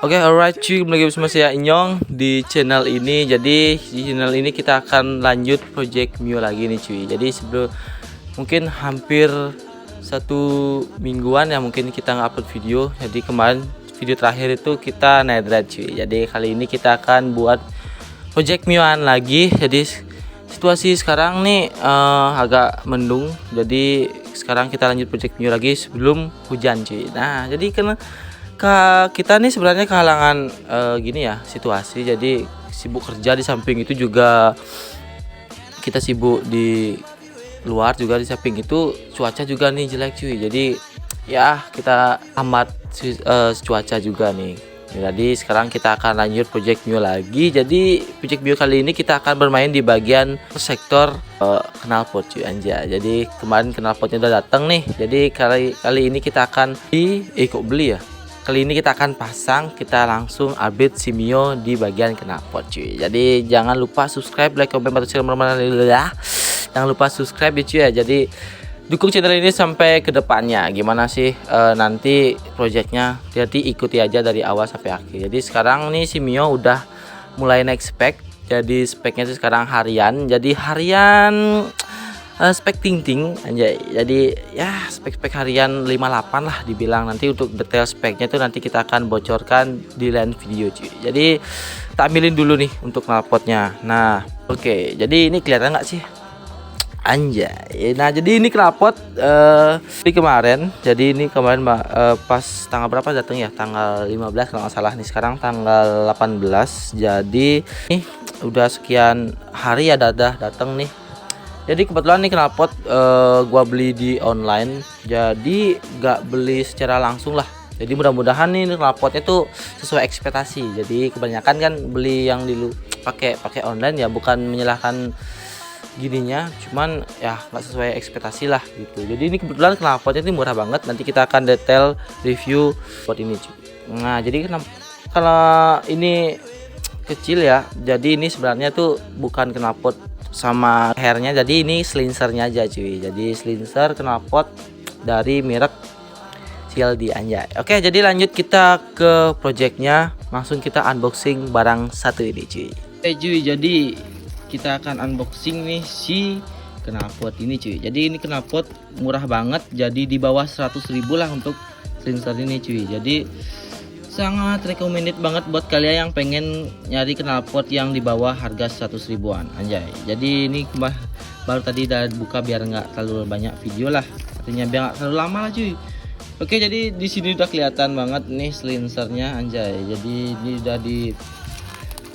Oke, alright cuy, kembali lagi bersama saya Inyong di channel ini. Jadi di channel ini kita akan lanjut project Mio lagi nih cuy. Jadi sebelum mungkin hampir 1 mingguan ya mungkin kita nge-upload video. Jadi kemarin video terakhir itu kita netherite cuy. Jadi kali ini kita akan buat project Mioan lagi. Jadi situasi sekarang nih agak mendung. Jadi sekarang kita lanjut project Mio lagi sebelum hujan cuy. Nah, jadi karena kita nih sebenarnya kehalangan gini ya situasi, jadi sibuk kerja, di samping itu juga kita sibuk di luar, juga di samping itu cuaca juga nih jelek cuy. Jadi ya kita amat cuaca juga nih. Jadi sekarang kita akan lanjut project Mio lagi. Jadi project Mio kali ini kita akan bermain di bagian sektor knalpot cuy, anjay. Jadi kemarin knalpotnya udah datang nih. Jadi kali ini kita akan kok beli ya. Kali ini kita akan pasang, kita langsung update si Mio di bagian knalpot cuy. Jadi jangan lupa subscribe, like, comment, atau share. Jangan lupa subscribe ya cuy ya. Jadi dukung channel ini sampai ke depannya. Gimana sih nanti projectnya, jadi ikuti aja dari awal sampai akhir. Jadi sekarang nih si Mio udah mulai naik spek. Jadi speknya itu sekarang harian. Jadi harian spek ting anjay. Jadi ya spek harian 58 lah dibilang. Nanti untuk detail speknya itu nanti kita akan bocorkan di lain video cuy. Jadi kita ambilin dulu nih untuk knalpotnya. Nah oke, jadi ini kelihatan nggak sih anjay. Nah jadi ini knalpot di kemarin. Jadi ini kemarin pas tanggal berapa datang ya, tanggal 15 kalau nggak salah. Nih sekarang tanggal 18. Jadi nih udah sekian hari ya datang nih. Jadi kebetulan nih knalpot gua beli di online, jadi gak beli secara langsung lah. Jadi mudah-mudahan nih knalpotnya tuh sesuai ekspektasi. Jadi kebanyakan kan beli yang dulu pakai online ya, bukan menyalahkan gininya, cuman ya nggak sesuai ekspektasi lah gitu. Jadi ini kebetulan knalpotnya ini murah banget. Nanti kita akan detail review buat ini cuy. Nah jadi kalau ini kecil ya, jadi ini sebenarnya tuh bukan knalpot sama hairnya, jadi ini slincernya aja cuy. Jadi slincer knalpot dari merek CLD anjay. Oke, jadi lanjut kita ke projectnya, langsung kita unboxing barang satu ini cuy. Oke cuy, jadi kita akan unboxing nih si knalpot ini cuy. Jadi ini knalpot murah banget, jadi di bawah 100.000 lah untuk slincer ini cuy. Jadi sangat recommended banget buat kalian yang pengen nyari knalpot yang di bawah harga 100 ribuan anjay. Jadi ini baru tadi udah buka biar nggak terlalu banyak video lah, artinya biar nggak terlalu lama lah cuy. Oke, jadi di sini udah kelihatan banget nih slincernya anjay. Jadi ini udah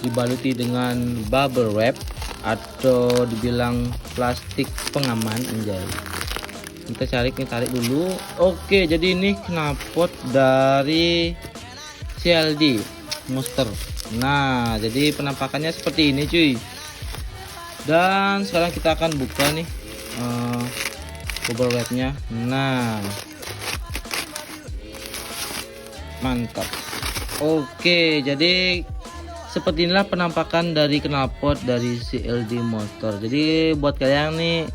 dibaluti dengan bubble wrap atau dibilang plastik pengaman anjay. Kita tarik dulu. Oke, jadi ini knalpot dari CLD Monster. Nah jadi penampakannya seperti ini cuy. Dan sekarang kita akan buka nih bubble wrapnya. Nah mantap. Oke, jadi seperti inilah penampakan dari knalpot dari CLD Monster. Jadi buat kalian nih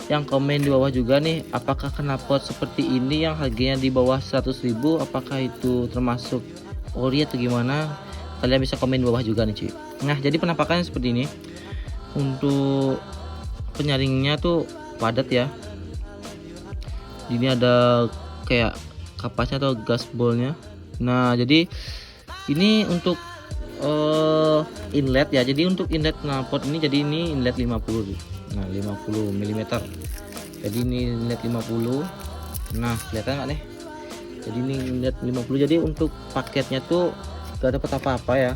yang komen di bawah juga nih, apakah knalpot seperti ini yang harganya di bawah 100.000, apakah itu termasuk ori atau gimana? Kalian bisa komen di bawah juga nih cuy. Nah jadi penampakannya seperti ini. Untuk penyaringnya tuh padat ya. Ini ada kayak kapasnya atau gasbolnya. Nah jadi ini untuk inlet ya. Jadi untuk inlet knalpot ini, jadi ini inlet 50. Nah 50 mm. Jadi ini inlet 50. Nah kelihatan nggak nih? Jadi ini lihat 50. Jadi untuk paketnya tuh gak dapat apa-apa ya,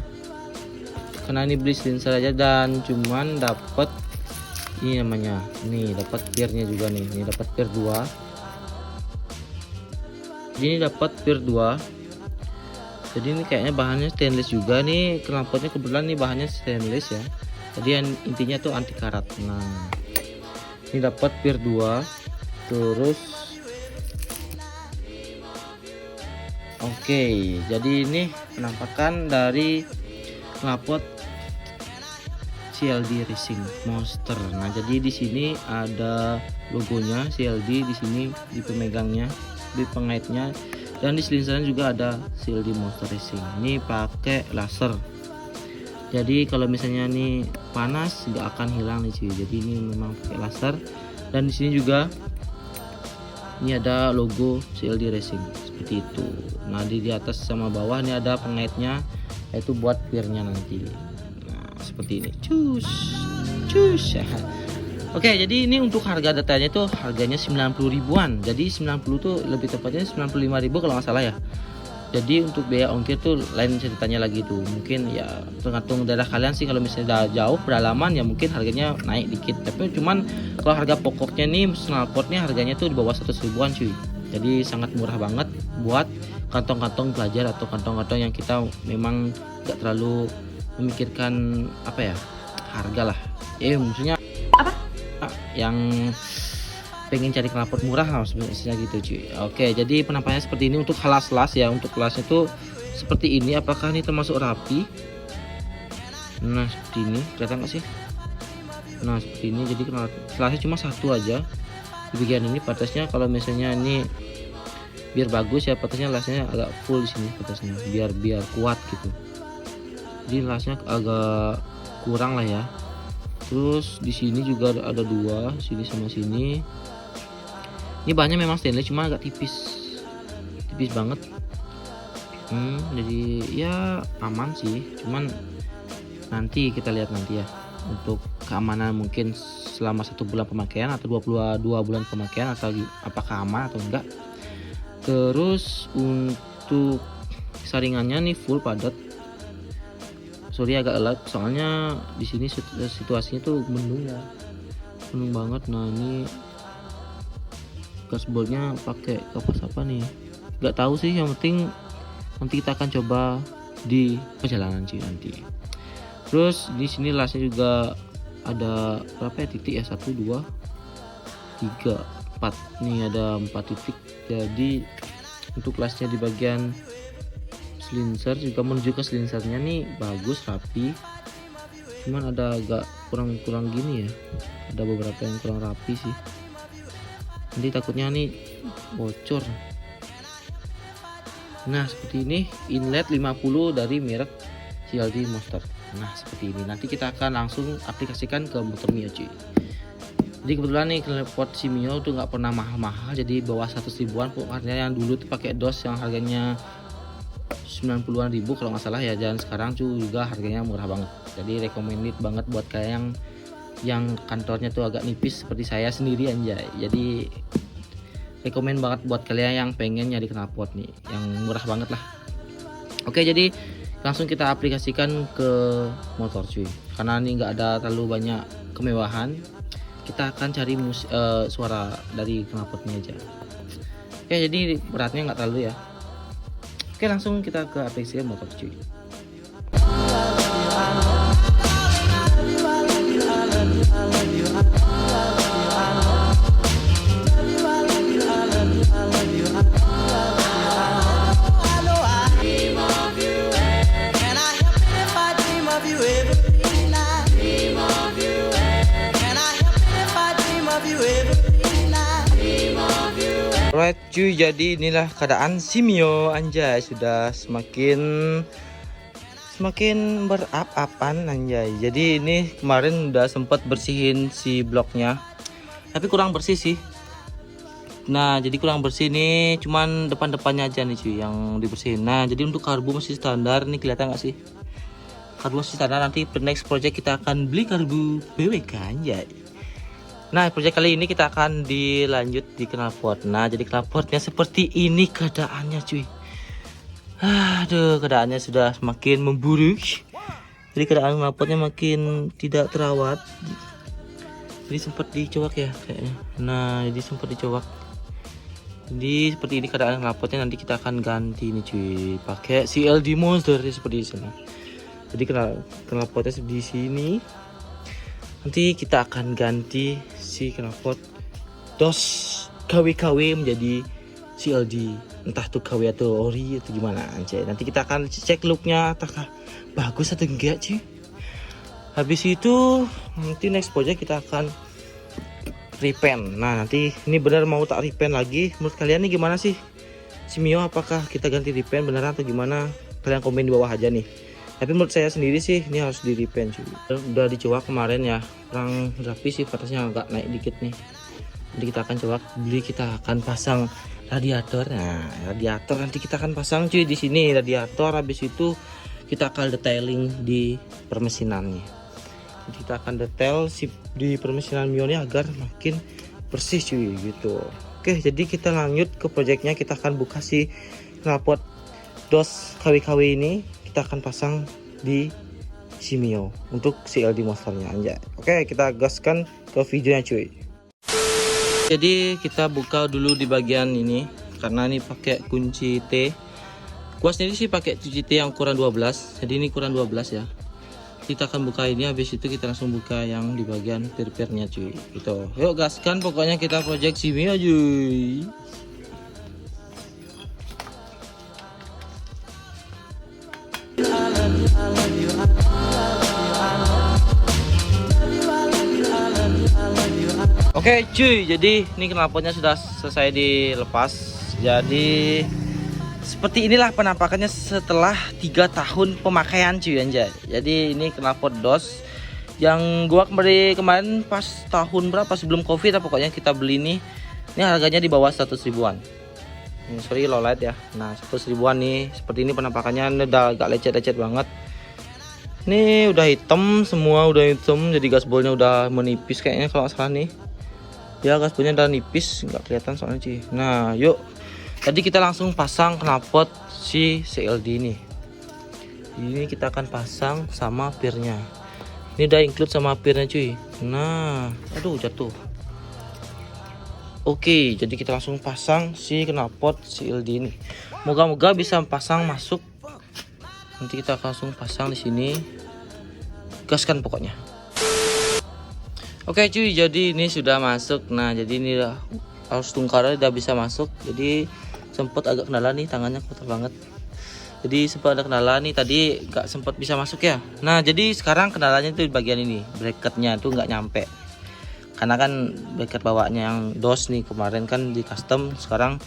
karena ini beli slincer aja, dan cuman dapat ini namanya, nih dapat pirnya juga nih. Ini dapat pir 2. Ini dapat pir 2. Jadi ini kayaknya bahannya stainless juga nih. Knalpotnya kebetulan nih bahannya stainless ya. Jadi yang intinya tuh anti karat. Nah ini dapat pir 2. Terus oke, jadi ini penampakan dari knalpot CLD Racing Monster. Nah, jadi di sini ada logonya CLD di sini, di pemegangnya, di pengaitnya. Dan di silinsernya juga ada CLD Monster Racing. Ini pakai laser. Jadi kalau misalnya ini panas nggak akan hilang nih cuy. Jadi ini memang pakai laser. Dan di sini juga ini ada logo CLD Racing seperti itu. Nah di atas sama bawah ini ada pengaitnya, yaitu buat gearnya nanti. Nah seperti ini. Cus. Oke, jadi ini untuk harga datanya itu harganya 90 ribuan. Jadi 90 tuh lebih tepatnya 95 ribu kalau nggak salah ya. Jadi untuk biaya ongkir tuh lain ceritanya lagi tuh. Mungkin ya tergantung daerah kalian sih. Kalau misalnya udah jauh pedalaman ya mungkin harganya naik dikit. Tapi cuman kalau harga pokoknya nih knalpotnya harganya tuh di bawah 100 ribuan cuy. Jadi sangat murah banget buat kantong-kantong pelajar atau kantong-kantong yang kita memang gak terlalu memikirkan apa ya, harga lah. Maksudnya Apa? Yang pengen cari knalpot murah lah sebenarnya gitu cuy. Oke, jadi penampakannya seperti ini untuk kelas ya. Untuk kelasnya tuh seperti ini. Apakah ini termasuk rapi? Nah seperti ini, kelihatan nggak sih? Nah seperti ini. Jadi kelasnya cuma satu aja di bagian ini patasnya. Kalau misalnya ini biar bagus ya, patasnya lasnya agak full di sini patasnya, biar kuat gitu. Jadi lasnya agak kurang lah ya. Terus di sini juga ada dua, sini sama sini. Ini bahannya memang stainless, cuma agak tipis banget. Jadi ya aman sih, cuman nanti kita lihat nanti ya untuk keamanan, mungkin selama 1 bulan pemakaian atau 22 bulan pemakaian atau apakah aman atau enggak. Terus untuk saringannya nih full padat. Sorry agak gelap soalnya di sini situasinya tuh mendung ya, mendung banget. Nah ini gasbolnya pakai kapas apa nih, nggak tahu sih, yang penting nanti kita akan coba di perjalanan sih nanti. Terus di sini lasnya juga ada berapa ya titik ya, 1 2 3 4 nih, ada 4 titik. Jadi untuk lasnya di bagian silinser juga menuju ke silinsernya nih bagus rapi, cuman ada agak kurang gini ya, ada beberapa yang kurang rapi sih. Nanti takutnya nih bocor. Nah seperti ini inlet 50 dari merek CLD Monster. Nah seperti ini, nanti kita akan langsung aplikasikan ke motor Mio cuy. Jadi kebetulan nih knalpot si Mio tuh nggak pernah mahal-mahal, jadi bawah 100 ribuan. Pokoknya yang dulu tuh pakai DOS yang harganya 90-an ribu kalau nggak salah ya, dan sekarang cuy juga harganya murah banget. Jadi recommended banget buat kalian yang kantornya tuh agak nipis seperti saya sendiri anjay. Jadi rekomend banget buat kalian yang pengen nyari knalpot nih yang murah banget lah. Oke, jadi langsung kita aplikasikan ke motor cuy, karena ini nggak ada terlalu banyak kemewahan. Kita akan cari suara dari knalpotnya aja. Oke, jadi beratnya nggak terlalu ya. Oke, langsung kita ke aplikasi motor cuy. Alright cuy, jadi inilah keadaan si Mio anjay, sudah semakin berap-apan anjay. Jadi ini kemarin udah sempat bersihin si bloknya, tapi kurang bersih sih. Nah jadi kurang bersih nih, cuman depan-depannya aja nih cuy yang dibersihin. Nah jadi untuk karbu masih standar nih, kelihatan nggak sih? Karbu masih standar. Nanti next project kita akan beli karbu BWK anjay. Nah project kali ini kita akan dilanjut di knalpot. Nah jadi knalpotnya seperti ini keadaannya cuy. Aduh, keadaannya sudah semakin memburuk. Jadi keadaan knalpotnya makin tidak terawat. Jadi sempat dicowak ya kayaknya. Nah jadi sempat dicowak. Jadi seperti ini keadaan knalpotnya. Nanti kita akan ganti nih cuy, pakai CLD Monster seperti ini. Jadi knalpotnya di sini. Nanti kita akan ganti si knalpot DOS KW menjadi CLD, entah tuh KW atau ori atau gimana anjay. Nanti kita akan cek looknya apakah bagus atau enggak cuy. Habis itu nanti next project kita akan repaint. Nah nanti ini benar mau tak repaint lagi, menurut kalian nih gimana sih si Mio apakah kita ganti repaint beneran atau gimana, kalian komen di bawah aja nih. Tapi menurut saya sendiri sih ini harus di repaint cuy. Udah dicoba kemarin ya, kurang rapi sih, batasnya agak naik dikit nih. Jadi kita akan coba beli, kita akan pasang radiator. Nah, radiator nanti kita akan pasang cuy di sini radiator. Habis itu kita akan detailing di permesinannya. Jadi kita akan detail di permesinan Mio ini agar makin bersih cuy gitu. Oke, jadi kita lanjut ke projectnya. Kita akan buka si knalpot DOS KW-KW ini, kita akan pasang di si Mio untuk CLD monsternya aja. Oke, kita gaskan ke videonya cuy. Jadi kita buka dulu di bagian ini karena ini pakai kunci T. Gua sendiri sih pakai kunci T yang ukuran 12. Jadi ini ukuran 12 ya. Kita akan buka ini, habis itu kita langsung buka yang di bagian pir-pirnya cuy gitu. Yuk gaskan, pokoknya kita project si Mio cuy. Oke cuy, jadi ini knalpotnya sudah selesai dilepas. Jadi seperti inilah penampakannya setelah 3 tahun pemakaian cuy anjay. Jadi ini knalpot DOS yang gua kemarin pas tahun berapa sebelum Covid lah, pokoknya kita beli nih. Ini harganya di bawah 100 ribuan. Ini sorry low light ya. Nah, 100 ribuan nih. Seperti ini penampakannya, ini udah agak lecet-lecet banget. Ini udah hitam semua, udah hitam. Jadi gasbolnya udah menipis kayaknya kalau nggak salah nih. Ya gasbolnya udah nipis, nggak kelihatan soalnya cuy. Nah, yuk. Tadi kita langsung pasang knalpot si CLD ini. Ini kita akan pasang sama pirnya. Ini udah include sama pirnya cuy. Nah, aduh jatuh. Oke, jadi kita langsung pasang si knalpot CLD ini. Moga-moga bisa pasang masuk. Nanti kita langsung pasang di sini. Gaskan pokoknya. Oke cuy, jadi ini sudah masuk. Nah, jadi ini udah harus tungkarnya udah bisa masuk. Jadi sempat agak kendala nih, tangannya kotor banget. Jadi sempat ada kendala nih, tadi nggak sempat bisa masuk ya. Nah, jadi sekarang kendalanya itu di bagian ini, bracketnya itu nggak nyampe. Karena kan bracket bawaannya yang DOS nih, kemarin kan di custom, sekarang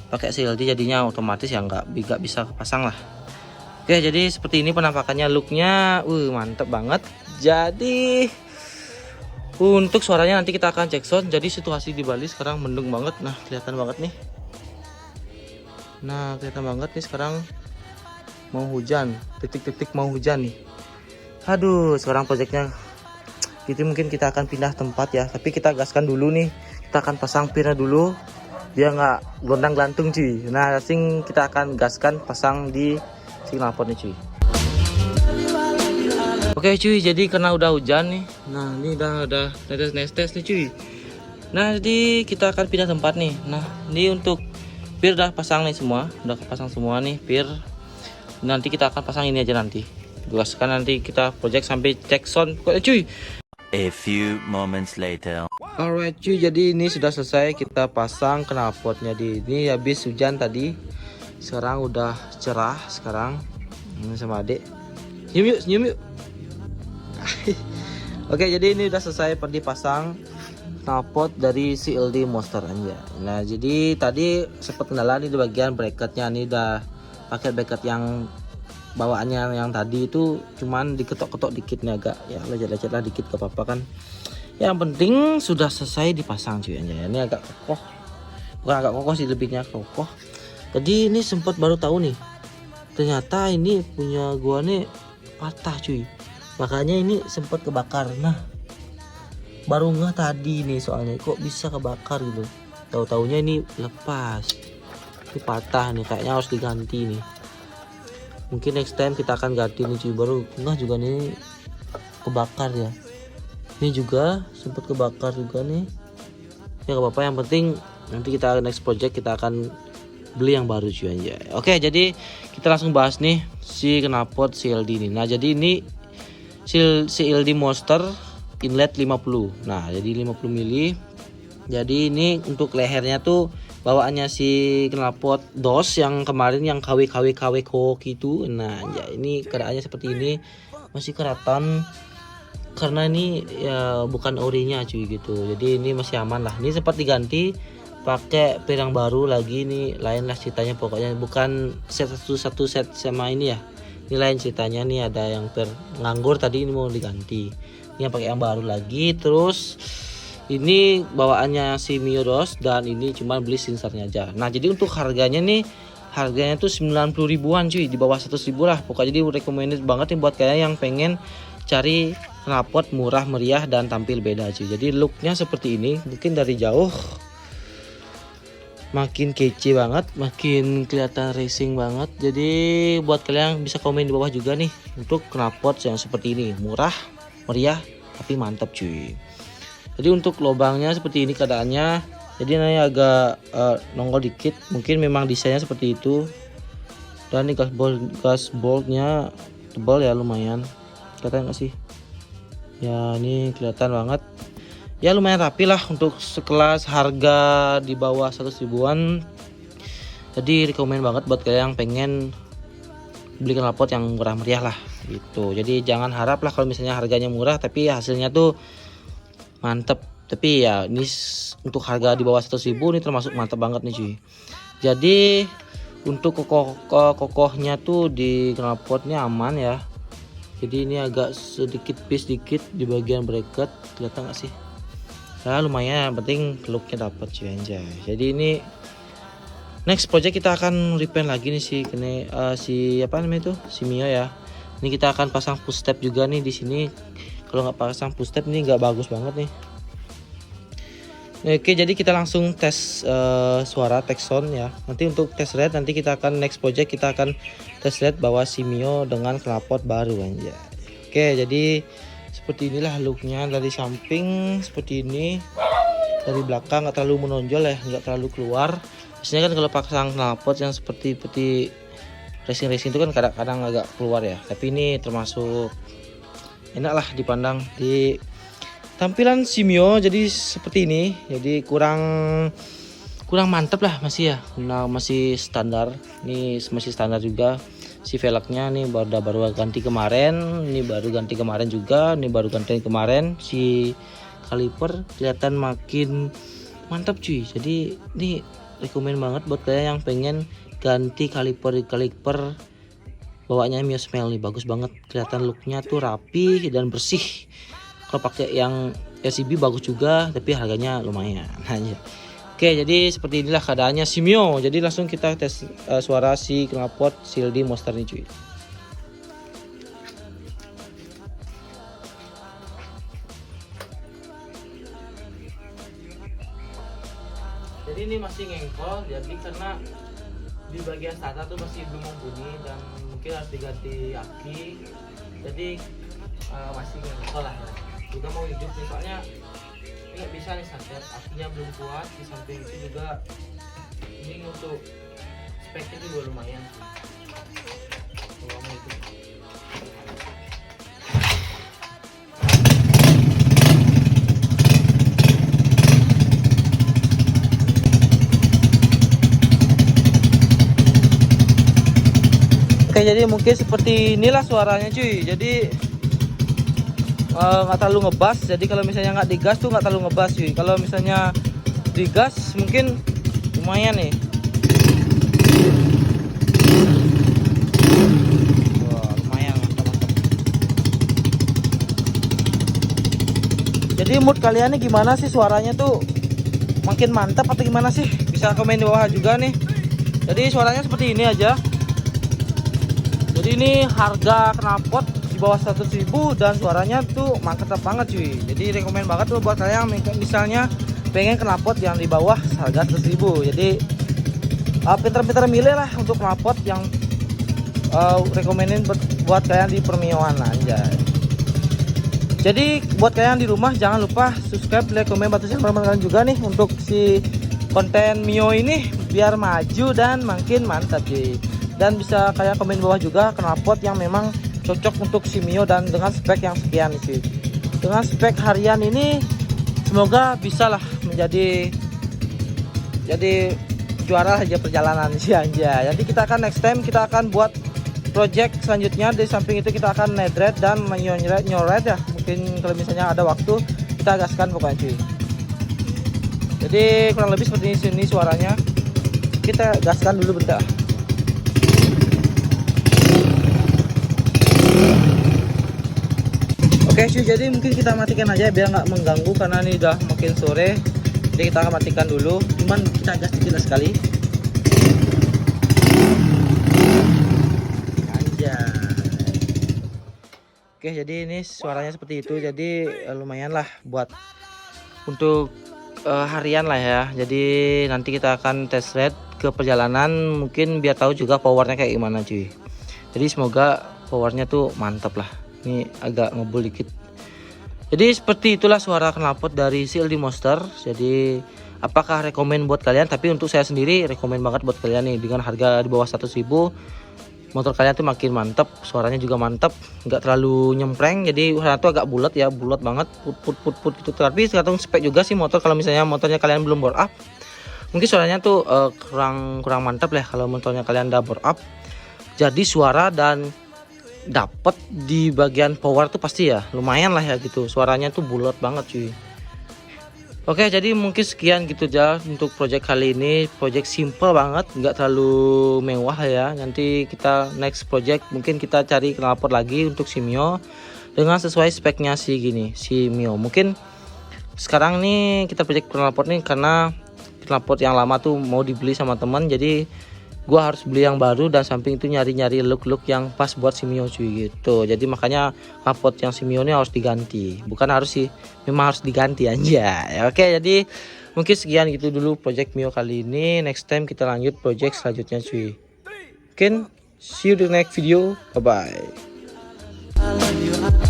pakai CLD jadinya otomatis ya nggak bisa kepasang lah. Oke, jadi seperti ini penampakannya, looknya mantep banget. Jadi untuk suaranya nanti kita akan cek sound. Jadi situasi di Bali sekarang mendung banget. Nah, kelihatan banget nih. Nah, kelihatan banget nih sekarang mau hujan, titik-titik mau hujan nih. Aduh, sekarang projectnya gitu, mungkin kita akan pindah tempat ya. Tapi kita gaskan dulu nih. Kita akan pasang pirnya dulu biar nggak gondang-gantung cuy. Nah, kita akan gaskan pasang di si knalpotnya cuy. Oke cuy, jadi karena udah hujan nih. Nah, ini udah netes nih cuy. Nah, jadi kita akan pindah tempat nih. Nah, ini untuk pir udah pasang nih semua, udah kepasang semua nih pir. Nanti kita akan pasang ini aja nanti. Gaskan nanti kita project sampai cek sound cuy. A few moments later. Alright cuy, jadi ini sudah selesai kita pasang knalpotnya di ini. Habis hujan tadi, sekarang udah cerah sekarang. Ini sama adik. Senyum yuk. Oke, jadi ini udah selesai dipasang knalpot dari CLD Monster aja. Nah, jadi tadi sempat kendala nih di bagian bracketnya. Ini udah pakai bracket yang bawaannya yang tadi itu cuman diketok-ketok dikit nih, agak ya lecet-lecet lah dikit, gak apa-apa kan. Yang penting sudah selesai dipasang cuy aja. Ini agak kokoh. Bukan agak kokoh sih, lebihnya kokoh. Tadi ini sempat baru tahu nih. Ternyata ini punya gua nih patah cuy. Makanya ini sempat kebakar. Nah, baru nggak tadi nih soalnya kok bisa kebakar gitu. Tahu-taunya ini lepas. Ini patah nih, kayaknya harus diganti nih. Mungkin next time kita akan ganti nih cuy. Baru nggak juga nih kebakar ya. Ini juga sempat kebakar juga nih. Ya nggak apa-apa, yang penting nanti kita next project kita akan beli yang baru cuy aja. Oke, jadi kita langsung bahas nih si knalpot CLD ini. Nah, jadi ini CLD Monster inlet 50. Nah, jadi 50 mili. Jadi ini untuk lehernya tuh bawaannya si knalpot DOS yang kemarin yang KW gitu. Nah, ya ini keadaannya seperti ini, masih keratan karena ini ya bukan orinya cuy gitu. Jadi ini masih aman lah. Ini sempat diganti pakai pirang baru lagi nih, lain lah ceritanya pokoknya, bukan satu set sama ini ya. Ini lain ceritanya nih, ada yang per nganggur tadi, ini mau diganti. Ini yang pakai yang baru lagi. Terus ini bawaannya si Mio DOS dan ini cuma beli sensornya aja. Nah, jadi untuk harganya nih, harganya tuh 90 ribuan cuy, di bawah 100 ribu lah. Pokoknya jadi recommended banget nih buat kalian yang pengen cari knalpot murah meriah dan tampil beda cuy. Jadi looknya seperti ini, mungkin dari jauh makin kece banget, makin kelihatan racing banget. Jadi buat kalian yang bisa komen di bawah juga nih untuk knalpot yang seperti ini, murah, meriah, tapi mantap cuy. Jadi untuk lubangnya seperti ini keadaannya. Jadi ini agak nongol dikit, mungkin memang desainnya seperti itu. Dan ini gas boltnya tebal ya, lumayan. Kelihatan nggak sih? Ya ini kelihatan banget. Ya lumayan rapi lah untuk sekelas harga di bawah 100 ribuan. Jadi rekomen banget buat kalian yang pengen beli knalpot yang murah meriah lah gitu. Jadi jangan harap lah kalau misalnya harganya murah tapi hasilnya tuh mantep. Tapi ya ini untuk harga di bawah 100 ribu ini termasuk mantep banget nih cuy. Jadi untuk kokohnya tuh di knalpotnya aman ya. Jadi ini agak sedikit piece dikit di bagian bracket, kelihatan nggak sih? Nah lumayan, yang penting looknya dapat cuy anjay. Jadi ini next project kita akan repaint lagi nih si apa namanya itu, si Mio ya. Ini kita akan pasang push step juga nih di sini. Kalau nggak pasang push step ini nggak bagus banget nih. Oke, jadi kita langsung tes suara Texon ya. Nanti untuk tes red nanti kita akan next project kita akan tes red bawa si Mio dengan knalpot baru anjay. Oke, jadi seperti inilah looknya dari samping seperti ini, dari belakang nggak terlalu menonjol ya, nggak terlalu keluar. Biasanya kan kalau pasang knalpot yang seperti racing itu kan kadang-kadang agak keluar ya, tapi ini termasuk enak lah dipandang. Di tampilan si Mio jadi seperti ini, jadi kurang mantep lah masih ya. Nah masih standar, ini masih standar juga. Si velgnya nih baru ganti kemarin, ini baru ganti kemarin juga, ini baru ganti kemarin. Si kaliper kelihatan makin mantap cuy. Jadi ini rekomen banget buat kalian yang pengen ganti kaliper bawaannya Mio Smell nih, bagus banget, kelihatan looknya tuh rapi dan bersih. Kalau pakai yang RCB bagus juga, tapi harganya lumayan aja. Oke, jadi seperti inilah keadaannya si Mio. Jadi langsung kita tes suara si knalpot CLD Monster nih cuy. Jadi ini masih ngengkol, jadi karena di bagian starter tuh masih belum bunyi dan mungkin harus diganti aki. Jadi masih ngengkol lah. Juga mau hidup nih, soalnya nggak bisa nih starter, akinya belum kuat. Di samping itu juga ini untuk speknya juga lumayan sih. Kalau mau hidup. Oke, jadi mungkin seperti inilah suaranya cuy. Jadi nggak terlalu ngebas. Jadi kalau misalnya nggak digas tuh nggak terlalu ngebas cuy. Kalau misalnya digas mungkin lumayan nih. Wah, lumayan mantap. Jadi mood kalian nih gimana sih, suaranya tuh makin mantap atau gimana sih? Bisa komen di bawah juga nih. Jadi suaranya seperti ini aja. Jadi ini harga knalpot di bawah 100 ribu dan suaranya tuh mantap banget cuy. Jadi rekomen banget tuh buat kalian yang misalnya pengen knalpot yang di bawah harga 100 ribu. Jadi pinter-pinter milih lah untuk knalpot yang rekomenin buat kalian di permioan aja. Jadi buat kalian di rumah jangan lupa subscribe, like, komen, bantu share kalian juga nih untuk si konten Mio ini biar maju dan makin mantap cuy. Dan bisa kalian komen di bawah juga knalpot yang memang cocok untuk si Mio dan dengan spek yang sekian sih. Dengan spek harian ini semoga bisa lah menjadi juara aja perjalanan sih aja. Jadi kita akan next time kita akan buat project selanjutnya. Di samping itu kita akan nedred dan nyoret ya. Mungkin kalau misalnya ada waktu kita gaskan pokoknya cuy. Jadi kurang lebih seperti ini suaranya. Kita gaskan dulu bentar. Oke cuy, jadi mungkin kita matikan aja biar nggak mengganggu karena ini udah makin sore. Jadi kita akan matikan dulu, cuman kita gas dikit sekali. Anjay. Oke, jadi ini suaranya seperti itu. Jadi lumayan lah buat untuk harian lah ya. Jadi nanti kita akan test ride ke perjalanan, mungkin biar tahu juga powernya kayak gimana cuy. Jadi semoga powernya tuh mantap lah. Ini agak ngebul dikit. Jadi seperti itulah suara knalpot dari CLD Monster. Jadi apakah rekomen buat kalian? Tapi untuk saya sendiri rekomen banget buat kalian nih. Dengan harga di bawah 100.000, motor kalian tuh makin mantap. Suaranya juga mantap, nggak terlalu nyempreng. Jadi suara tuh agak bulat ya, bulat banget, put gitu. Tapi tergantung spek juga sih motor. Kalau misalnya motornya kalian belum bore up, mungkin suaranya tuh kurang mantap lah. Kalau motornya kalian udah bore up, jadi suara dan dapat di bagian power tuh pasti ya lumayan lah ya gitu. Suaranya tuh bulat banget cuy. Oke, jadi mungkin sekian gitu aja untuk project kali ini. Project simple banget, nggak terlalu mewah ya. Nanti kita next project mungkin kita cari knalpot lagi untuk si Mio dengan sesuai speknya si Mio. Mungkin sekarang nih kita project knalpot nih karena knalpot yang lama tuh mau dibeli sama teman, jadi gua harus beli yang baru dan samping itu nyari-nyari look yang pas buat si Mio cuy gitu. Jadi makanya knalpot yang si Mio ini harus diganti. Bukan harus sih, memang harus diganti aja. Oke, jadi mungkin sekian gitu dulu project Mio kali ini. Next time kita lanjut project selanjutnya cuy. Mungkin see you di next video. Bye bye.